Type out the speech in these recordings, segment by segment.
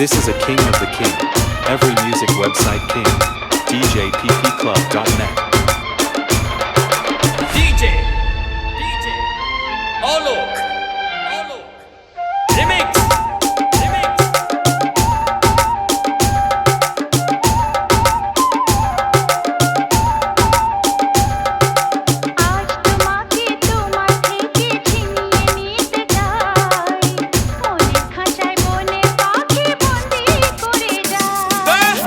This is a king of the king. Every music website king. DJPPClub.net. DJ Alok Remix আজ তোমাকে তোমার থেকে ছিনিয়ে নিতে চাই মনে খাঁচায় মনে পাখি বন্দি করে যায়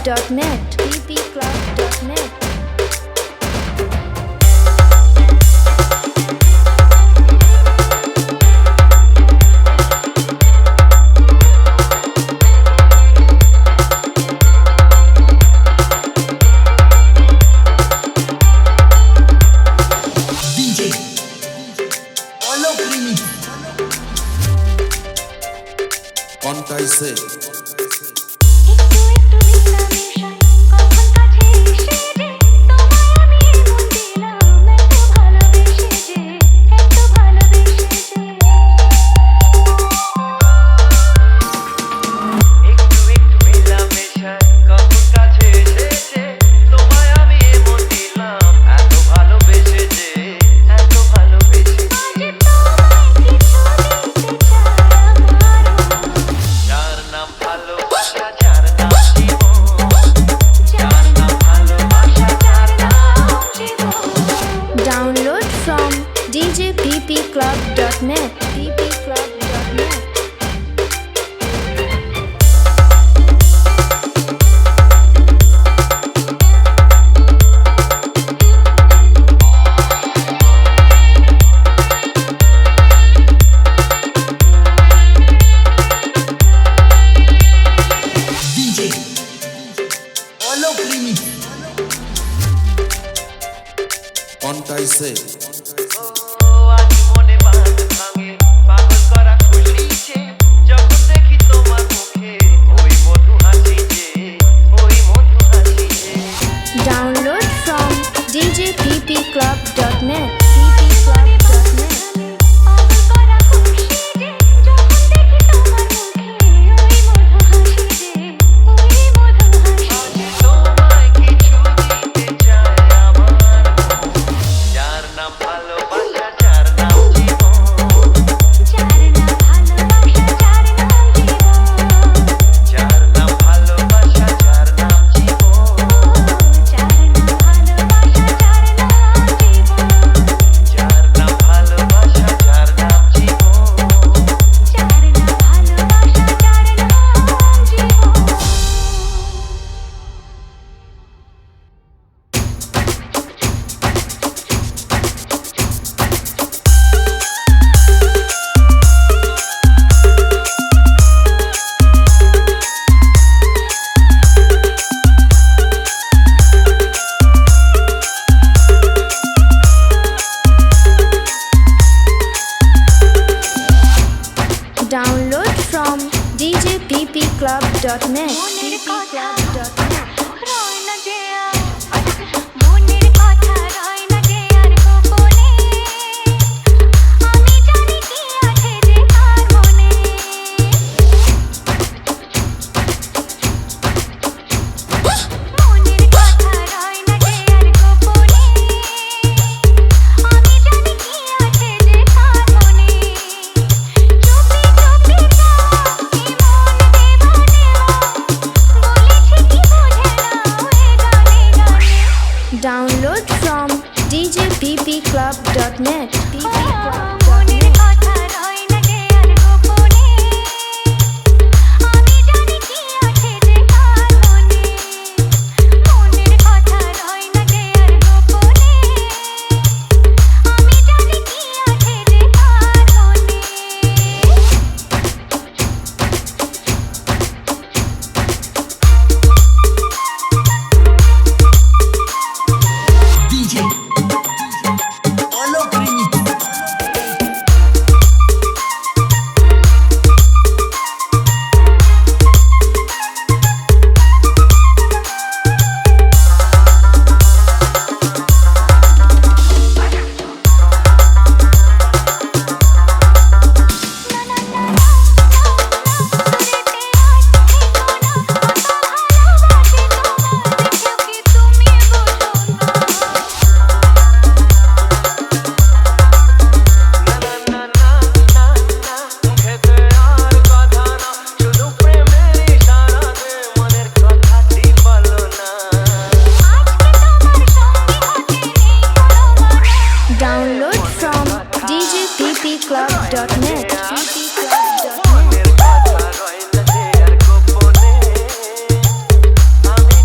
ppclub.net ppclub.net কোনটাই সে একটু একটু মেলামেশায় কখন কাছে এসে যে তোমায় আমি এমন দিলাম এত ভালোবেসে যে এত ভালোবেসে যে একটু একটু মেলামেশায় কখন কাছে এসেছে তোমায় আমি এমন দিলাম এত ভালোবেসে যে এত ভালোবেসে যে যে তোমায় কিছু দিতে চাই আমারও যার নাম ভালোবাসা যার নাম জীবন যার নাম ভালোবাসা যার নাম জীবন Download from djppclub.net ppclub.net কোনটাই সে ও আজ মনে বাঁধ ভাঙে পাগল করা খুশিছে যখন দেখি তোমার মুখে ওই মধু হাসি যে ওই মধু হাসি যে Download from djppclub.net ppclub.net পাগল করা খুশি যে যখন দেখি তোমার মুখে ওই মধু হাসি যে ওই মধু হাসি আজ তোমায় কিছু দিতে চাই আমার যার নাম ভালোবাসা যার নাম জীবন যার নাম ভালোবাসা যার নাম জীবন যার নাম ভালোবাসা যার নাম জীবন যার নাম ভালোবাসা যার নাম জীবন যার নাম ভালোবাসা যার নাম জীবন যার নাম ভালোবাসা যার নাম জীবন Download from djppclub.net মনের কথা ppclub.net রয় না যে আর মনের কথা রয় না যে আর গোপনে আমি জানি কি আছে যে তার মনে মনের কথা রয় না যে আর গোপনে আমি জানি কি আছে যে তার মনে চুপি চুপি যা এই মন দেবা বলেছি কি বোঝে না এ গানে গানে Download from djppclub.net মনের ppclub.net কথা রয় না যে আর গোপনে আমি জানি কি আছে যে তার মনে মনের কথা রয় না যে আর গোপনে আমি জানি কি আছে যে তার মনে ppclub.net মনের কথা রয় না যে আর গোপনে আমি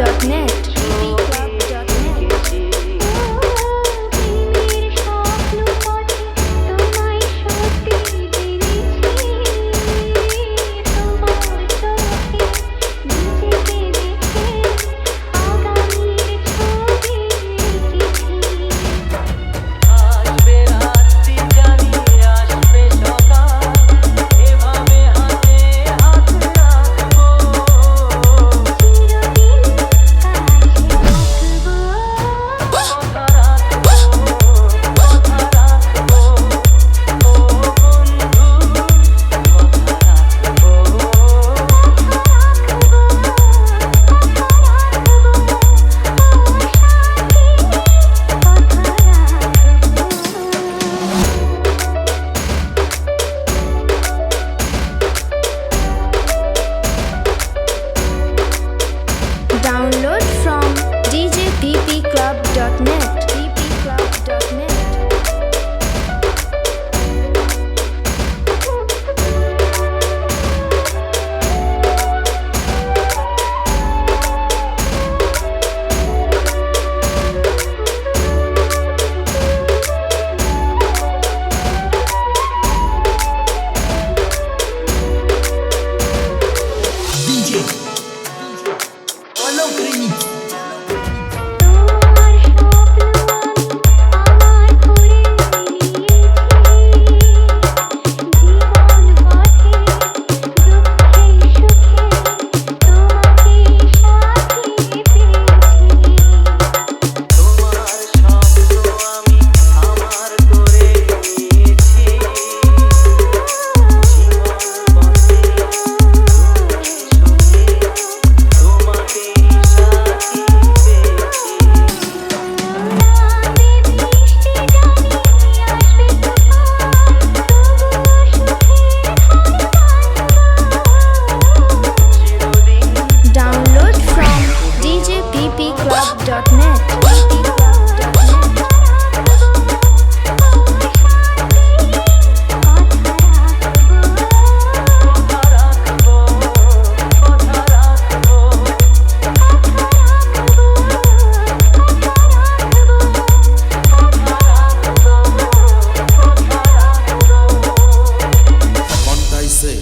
bbclub.net আসবে রাত্রি জানি আসবে সকাল এভাবে হাতে হাত রাখবো কথা রাখবো কথা রাখবো ও বন্ধু Download from djbbclub.net bbclub.net তোমার স্বপ্ন আমি আমার করে নিয়েছি জীবন পথে সুখে তোমাকে সাথী পেয়েছি চিরদিন Download from djbbclub.net কথা রাখবো কথা রাখবো Montaise.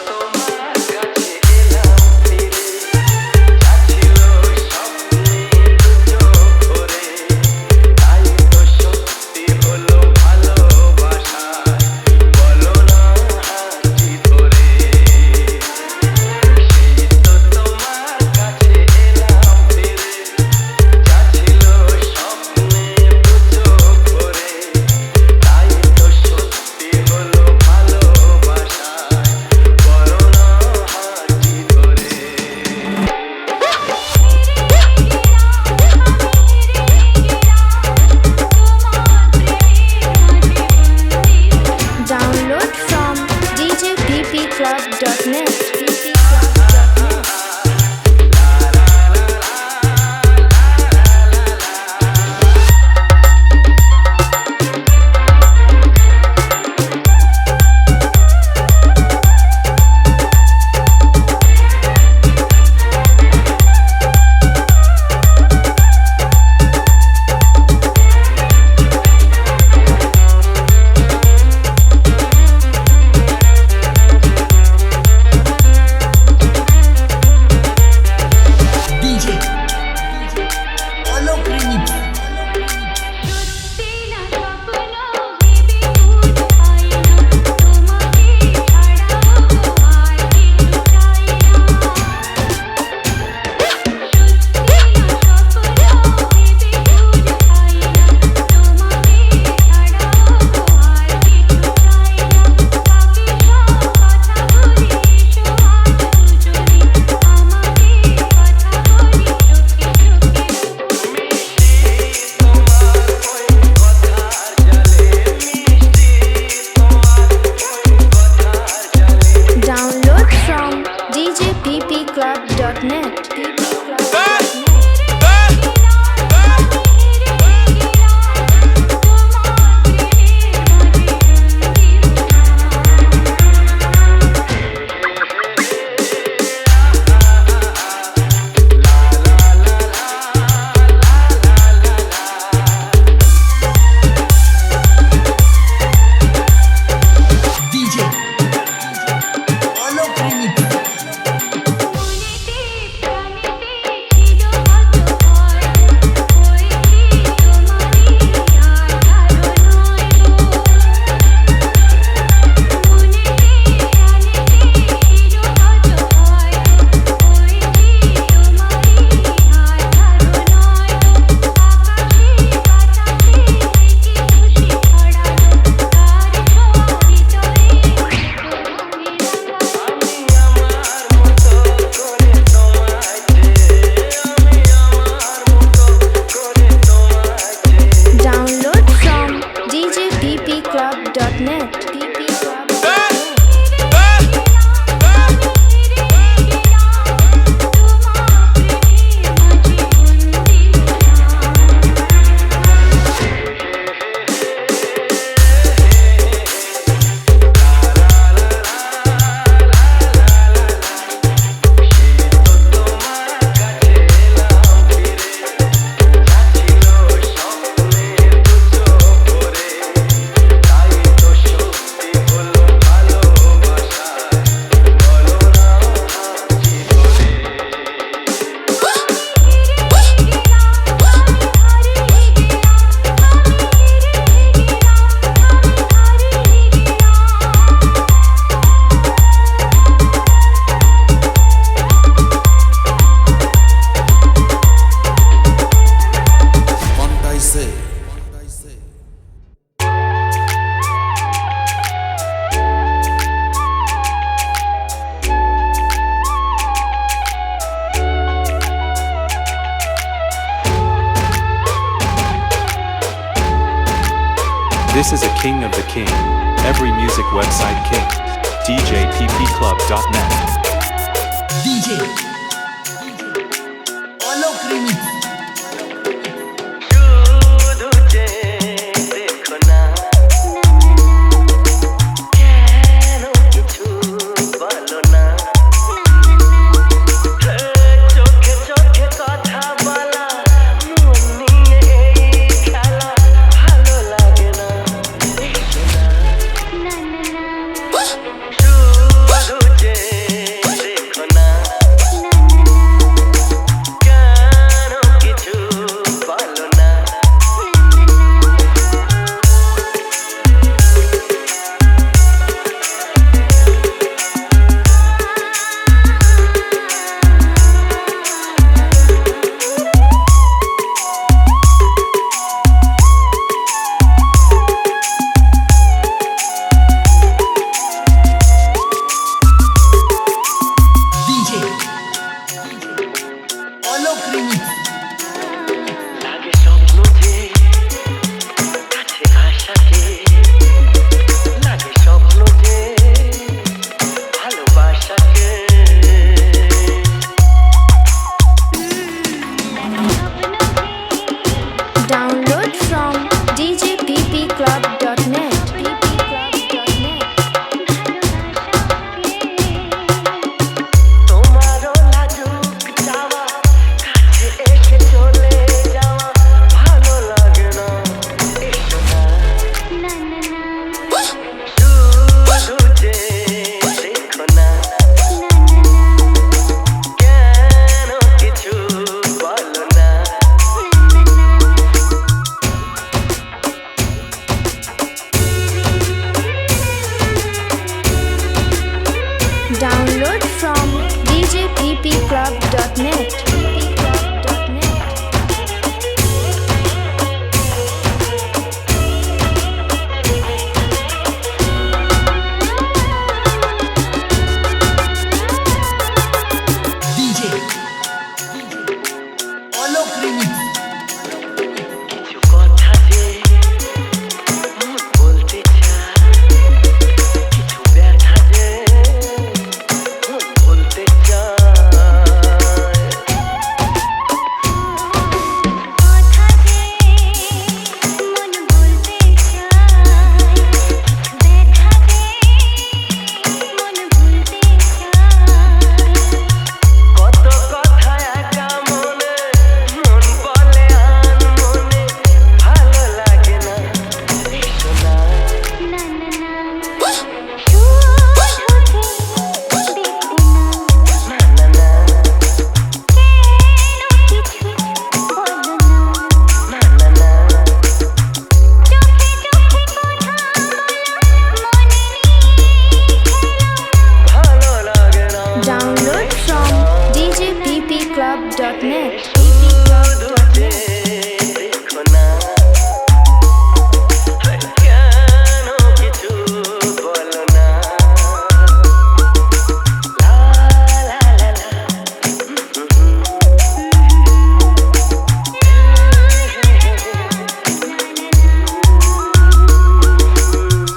তোমার কাছে এলাম ফিরে যাচ্ছিল স্বপ্নে চোখ ভরে তাই তো সত্যি হলো ভালোবাসায় বলো না হাসি ধরে সেই তো তোমার কাছে এলাম ফিরে যাচ্ছিল স্বপ্নে চোখ ভরে তাই তো সত্যি হলো ভালোবাসায় বলো না হাসি ধরে Download from djbbclub.net bbclub.net This is a king of the king. Every music website king. DJPPClub.net. DJ Alok Remix শুধু যে দেখো না কেন কিছু বলো না চোখে চোখে কথা বলা মন নিয়ে এই খেলা ভালো লাগে না শুধু যে দেখো না কেন কিছু বলো না DJ Alok Remix লাগে স্বপ্ন যে কাছে আসাকে লাগে স্বপ্ন যে ভালোবাসাকে Download from djppclub.net. তোমারও লাজুক যাওয়া কাছে এসে চলে যাওয়া ভালো লাগে না এসো না শুধু যে দেখো না কেন কিছু বলো না Download from djppclub.net. DJ Alok Remix কিছু কথা যে মন বলতে চায় কিছু ব্যথা যে মন বলতে চায় কথা যে মন বলতে চায় ব্যথা যে মন ভুলতে চায় কত কথা একা মনে মন বলে আন মনে ভালো লাগে না এসো না না না না শুধু যে দেখো না না না না কেন কিছু বলো না না না না চোখে চোখে কথা বলা মনে নিয়ে খেলা ভালো লাগে না Download from djppclub.net. শুধু যে দেখো না কেন কিছু বলো না লা লা লা লা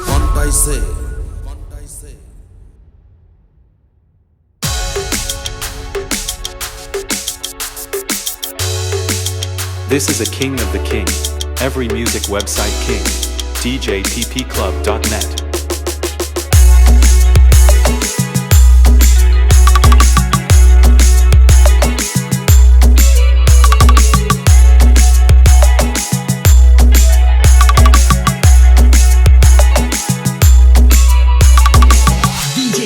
Contaise. This is a king of the king. Every music website king. DJPPClub.net. DJ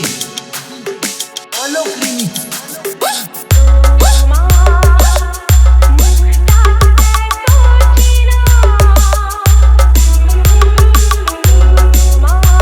Alok Remix তোমার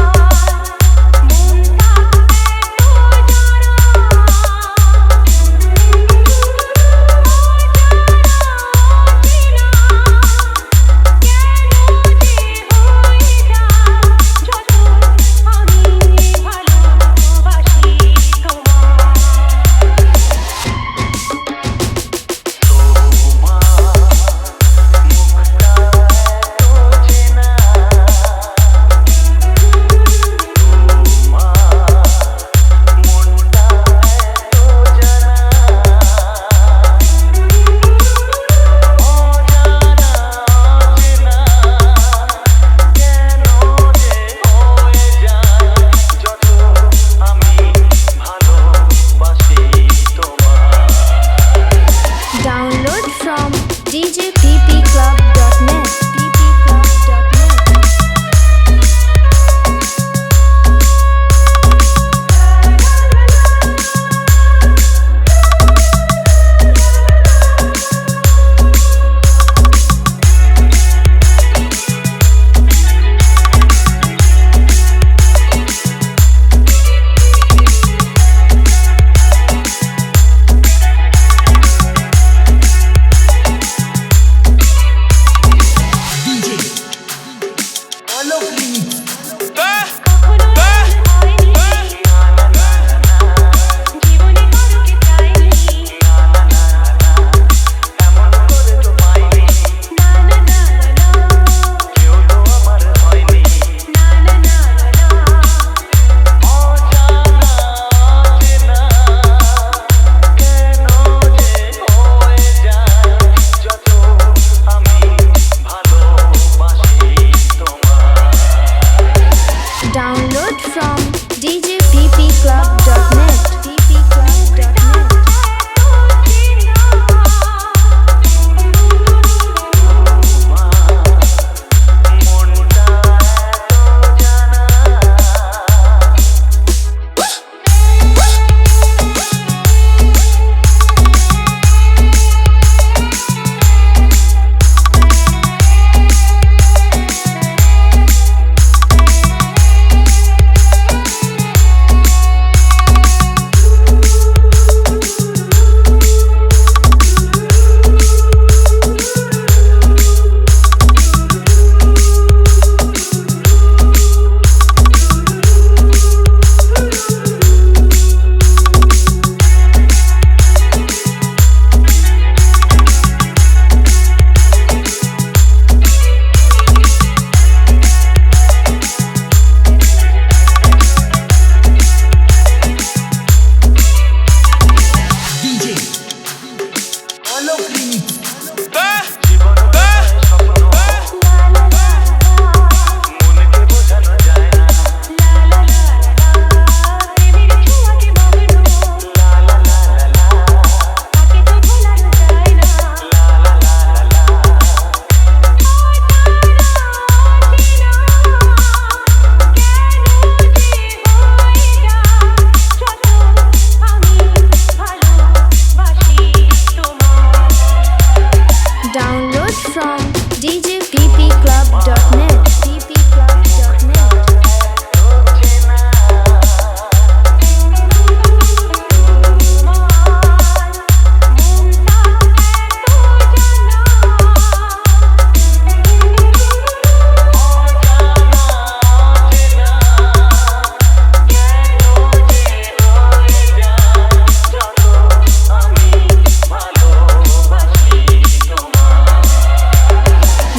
dpclub.net. Download from djppclub.net.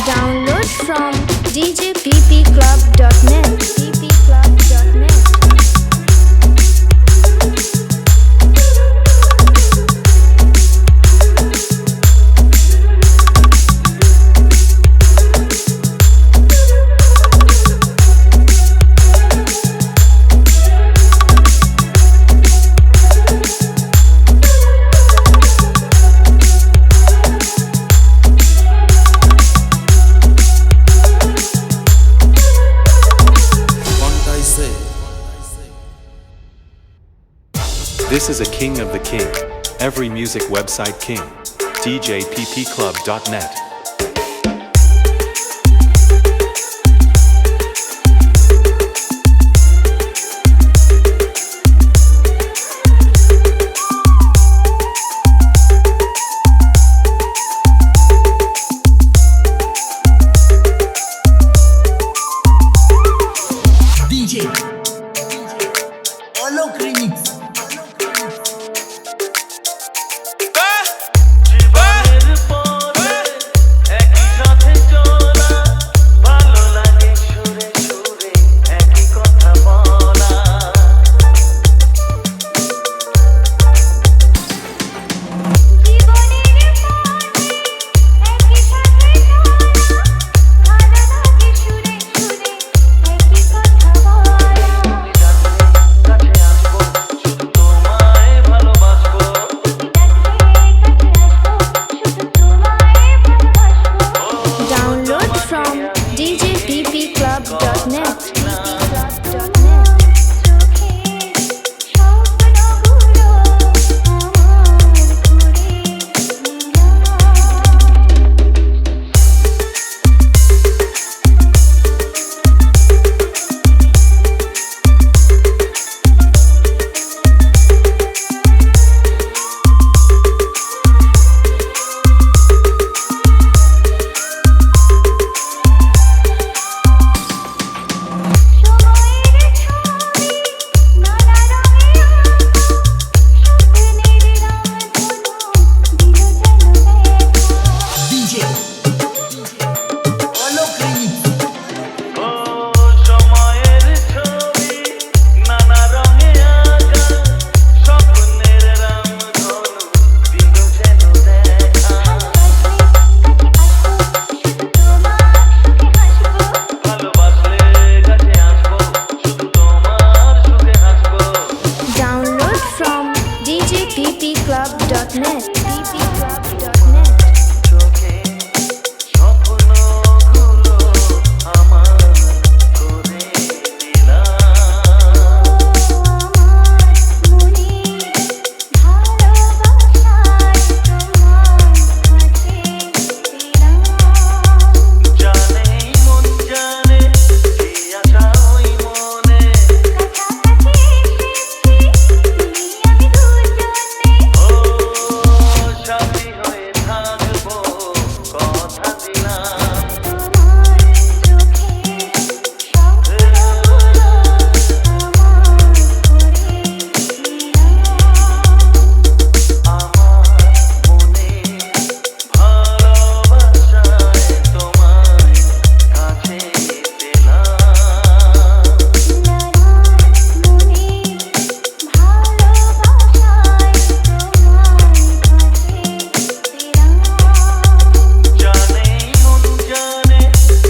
Download from djppclub.net. This is a king of the king. Every music website king. djppclub.net. DJ Alok Remix. জীবনের পথে একই সাথে চলা, ভালো লাগে সুরে সুরে একই কথা বলা। জীবনের পথে একই সাথে চলা, ভালো লাগে সুরে সুরে একই কথা বলা। কাছে আসবো শুধু dpclub.net. dpclub.net. চোখে স্বপ্নগুলো আমার করে দিলাম মনে ভালোবাসায় তোমার কাছে দিলাম জানেই মন জানে কি আশা ওই মনে কাছাকাছি এসেছি আমি দুজনে ও সাথী হয়ে থাকবো কথা দিলাম তোমার চোখে স্বপ্নগুলো আমার করে দিলাম আমার মনে ভালোবাসায় তোমায় কাছে পেলাম জানেই মন জানে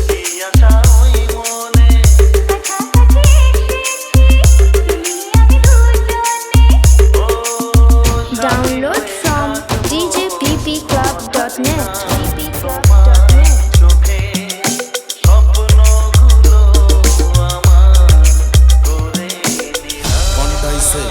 কি আশা ওই মনে ও Download from djppclub.net. dpclub.net. চোখে স্বপ্নগুলো আমার করে দিলাম কন্টাইসে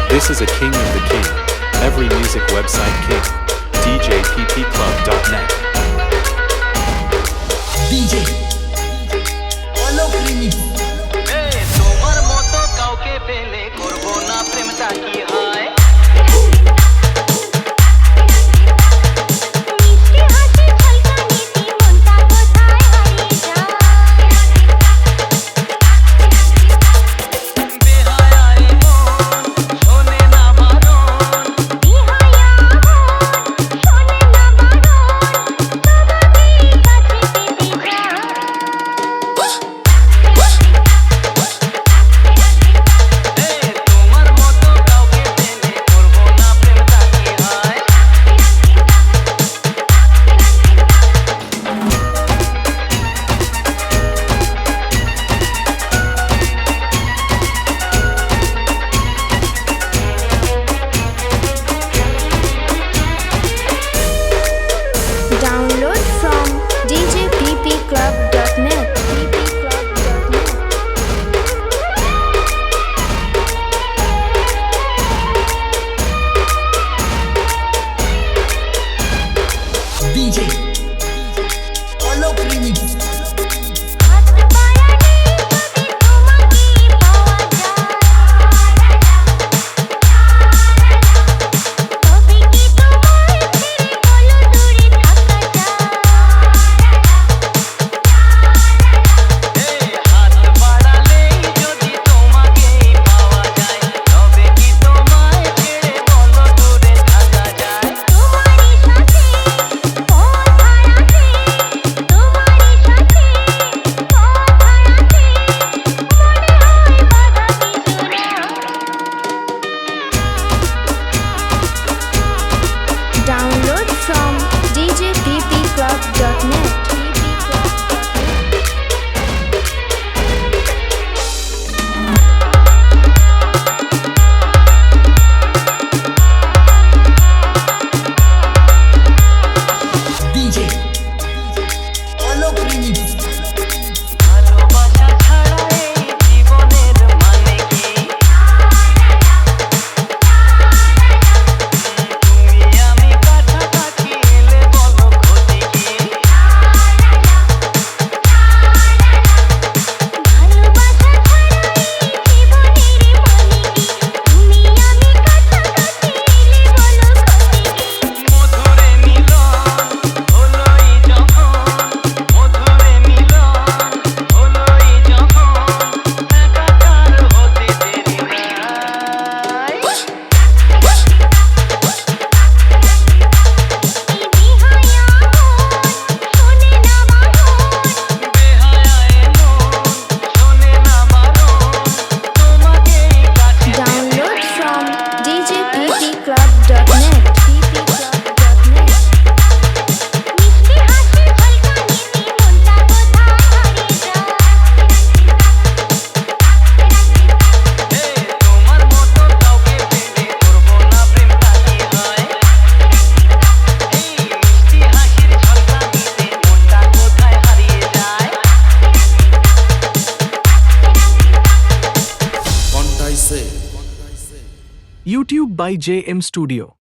This is a king of the king. Every music website king. djppclub.net. DJ Alok Remix. তোমার মতো কাউকে পেলে করবো না প্রেমটা কি হয় মিষ্টি হাসি ঝলকানিতে মনটা কোথায় হারিয়ে যায় বেহায়ায় মন শোনে না বারণ বিহায়া মন শোনে না বারণ তোমাকে কাছে পেতে যায় YouTube by JM Studio.